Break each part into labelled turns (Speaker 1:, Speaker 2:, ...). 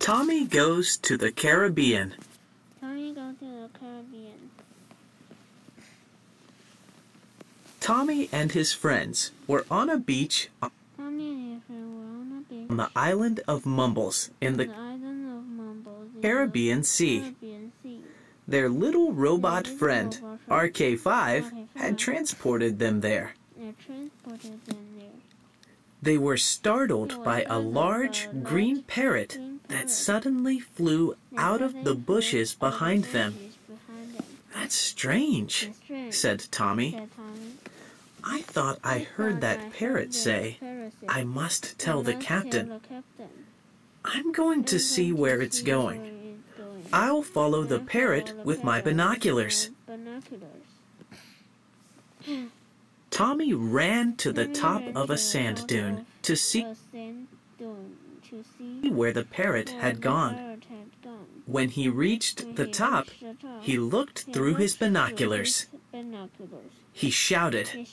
Speaker 1: Tommy goes to the Caribbean.
Speaker 2: Tommy goes to the Caribbean.
Speaker 1: Tommy and his friends were on a beach
Speaker 2: Tommy and his friends were on a beach
Speaker 1: on the island of Mumbles in the Caribbean Sea. Their little robot friend, RK5, had transported them there. They were startled by a large green parrot that suddenly flew out of the bushes behind them. "That's strange," said Tommy. "I thought I heard that parrot say, 'I must tell the captain.' I'm going to see where it's going. I'll follow the parrot with my binoculars." Tommy ran to the top of a sand dune to see where the parrot had gone. When he reached the top, he looked through his binoculars. He shouted,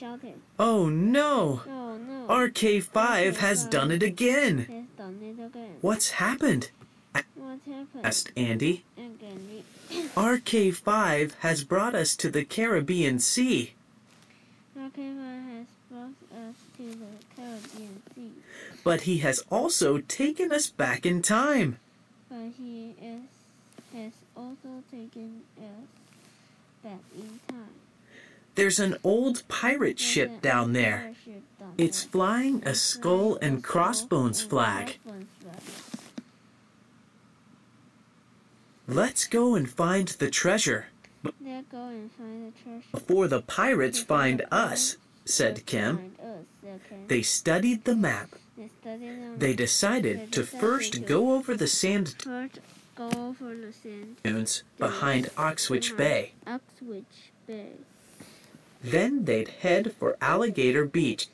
Speaker 1: "Oh no! RK5 has done it again!" "What's happened?" asked Andy. "RK5 has brought us to the Caribbean Sea." "But he has also taken us back in time." "There's an old pirate ship down there. It's flying a skull and crossbones flag. Let's go and find the treasure before the pirates find us," said Kim. They studied the map. They decided to first go over the sand dunes behind Oxwich Bay. Then they'd head for Alligator Beach.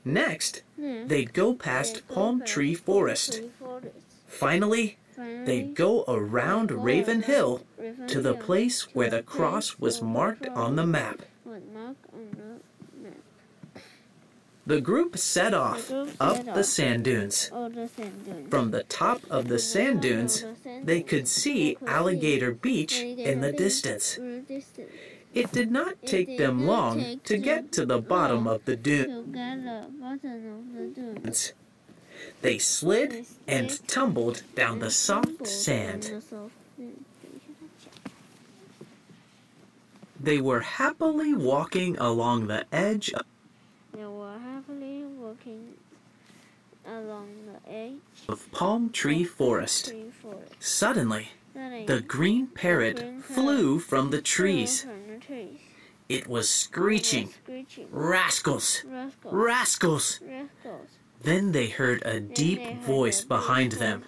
Speaker 1: Next, they'd go past Palm Tree Forest. Finally, they'd go around Raven Hill to the place where the cross was marked on the map. The group set off up the sand dunes. From the top of the sand dunes, they could see Alligator Beach in the distance. It did not take them long to get to the bottom of the dunes. They slid and tumbled down the soft sand. They were happily walking along the edge of Palm Tree Forest. Suddenly, the green parrot flew from the trees. It was screeching, "Rascals! Rascals!" Then they heard a deep voice behind them.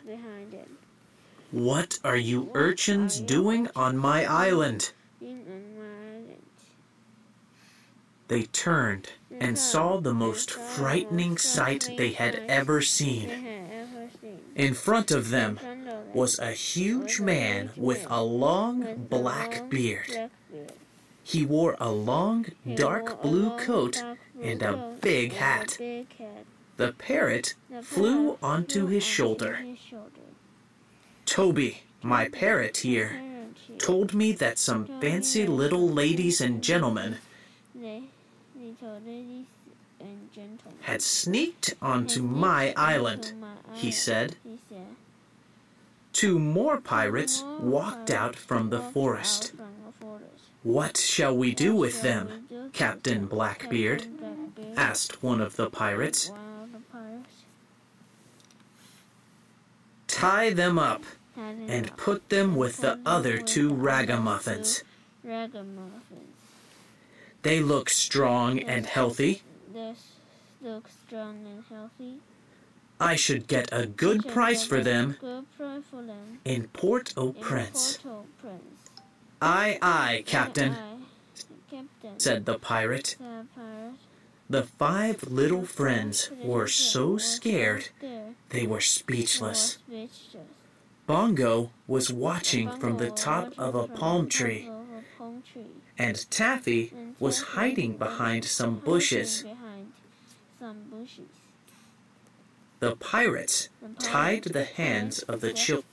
Speaker 1: "What are you urchins doing on my island?" They turned and saw the most frightening sight they had ever seen. In front of them was a huge man with a long black beard. He wore a long dark blue coat and a big hat. The parrot flew onto his shoulder. "Toby, my parrot here, told me that some fancy little ladies and gentlemen had sneaked onto my island," he said. Two more pirates walked out from the forest. "What shall we do with them, Captain Blackbeard?" asked one of the pirates. "Tie them up and put them with the other two ragamuffins. They look strong and healthy. I should get a good price for them in Port-au-Prince." "Aye, aye, Captain," said the pirate. The five little friends were so scared they were speechless. Bongo was watching from the top of a palm tree, and Taffy was hiding behind some bushes. The pirates tied the hands of the children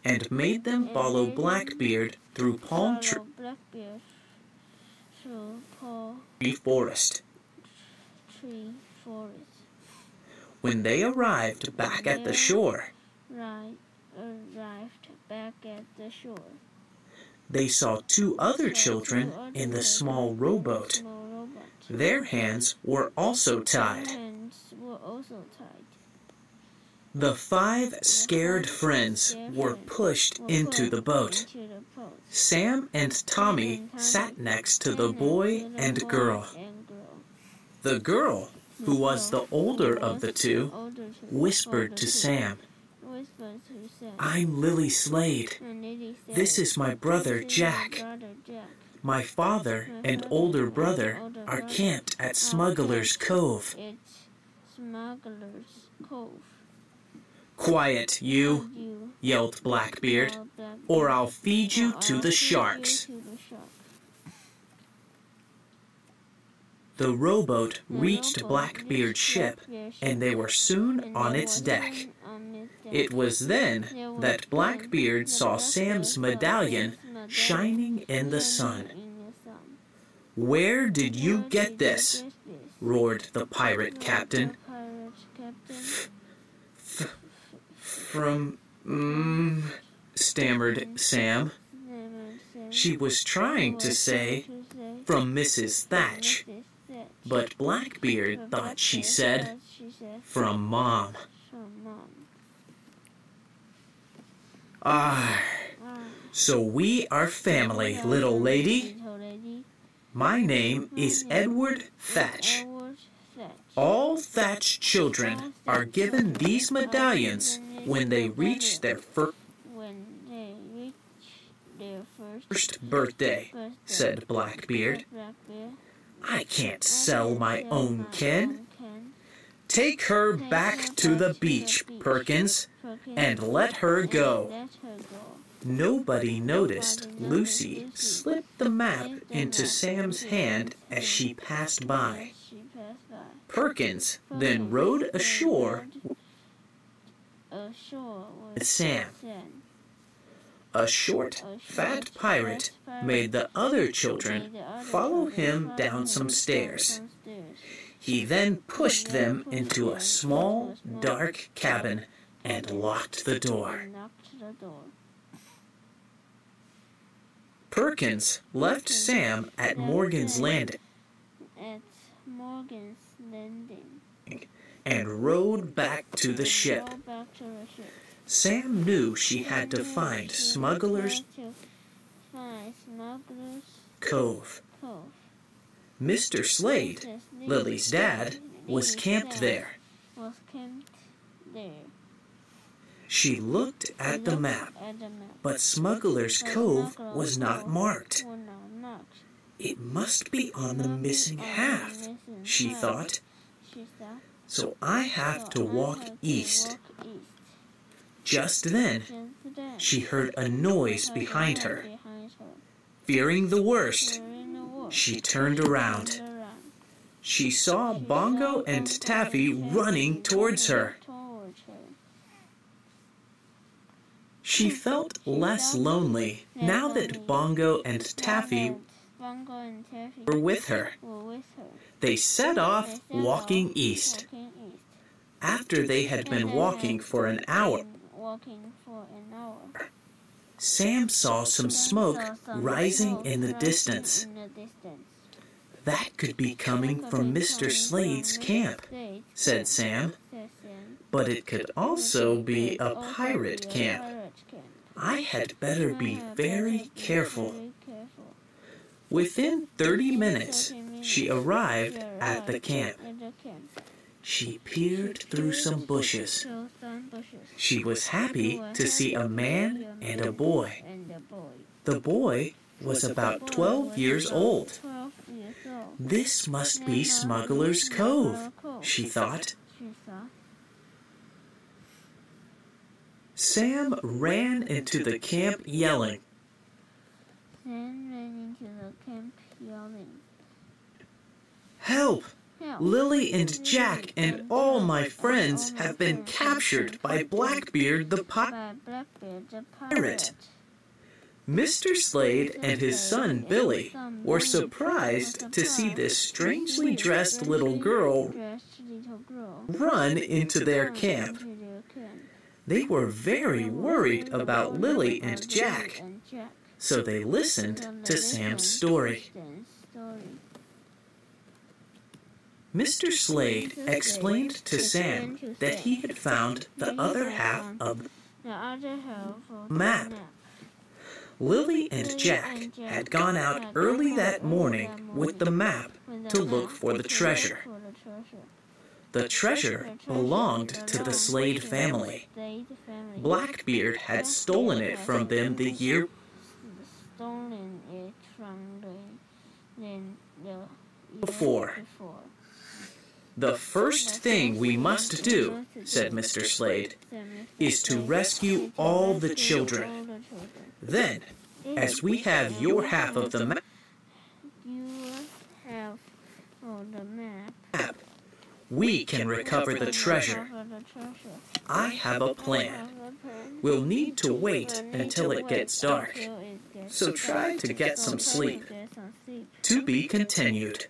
Speaker 1: and made them follow Blackbeard through palm tree forest. When they arrived back at the shore, they saw two other children in the small rowboat. Their hands were also tied. The 5 scared friends were pushed into the boat. Sam and Tommy sat next to the boy and girl. The girl, who was the older of the two, whispered to Sam, "I'm Lily Slade. This is my brother Jack. My father and older brother are camped at Smuggler's Cove." "Quiet, you," yelled Blackbeard, "or I'll feed you to the sharks." The rowboat reached Blackbeard's ship, and they were soon on its deck. It was then that Blackbeard saw Sam's medallion shining in the sun. "Where did you get this?" roared the pirate captain. From, stammered Sam. She was trying to say, "From Mrs. Thatch," but Blackbeard thought she said, "From Mom." "Ah, so we are family, little lady. My name is Edward Thatch. All Thatch children are given these medallions when they reach their first birthday," said Blackbeard. "I can't sell my own kin. Take her back to the beach, Perkins, and let her go." Nobody noticed Lucy slipped the map into Sam's hand as she passed by. Perkins then rowed ashore with Sam. A short, fat pirate made the other children follow him down some stairs. He then pushed them into a small, dark cabin and locked the door. Perkins left Sam at Morgan's Landing and rowed back to the ship. Sam knew she had to find Smuggler's Cove. Mr. Slade, Lily's dad, was camped there. She looked at the map, but Smuggler's Cove was not marked. "It must be on the missing half," she thought. "So I have to walk east." Just then, she heard a noise behind her. Fearing the worst, she turned around. She saw Bongo and Taffy running towards her. She felt less lonely now that Bongo and Taffy were with her. They set off walking east. After they had been walking for an hour, Sam saw some smoke rising in the distance. "That could be coming from Mr. Slade's camp," said Sam. "But it could also be a pirate camp. I had better be very careful." Within 30 minutes, she arrived at the camp. She peered through some bushes. She was happy to see a man and a boy. The boy was about 12 years old. "This must be Smuggler's Cove," she thought. Sam ran into the camp yelling, "Help! Lily and Jack and all my friends have been captured by Blackbeard the pirate. Mr. Slade and his son Billy were surprised to see this strangely dressed little girl run into their camp. They were very worried about Lily and Jack, so they listened to Sam's story. Mr. Slade explained to Sam that he had found the other half of the map. Lily and Jack had gone out early that morning with the map to look for the treasure. The treasure belonged to the Slade family. Blackbeard had stolen it from them the year before. The first thing we must do, said Mr. Slade, is to rescue all the children. Then, as we have your half of the map, we can recover the treasure. I have a plan. We'll need to wait until it gets dark, so try to get some sleep. To be continued.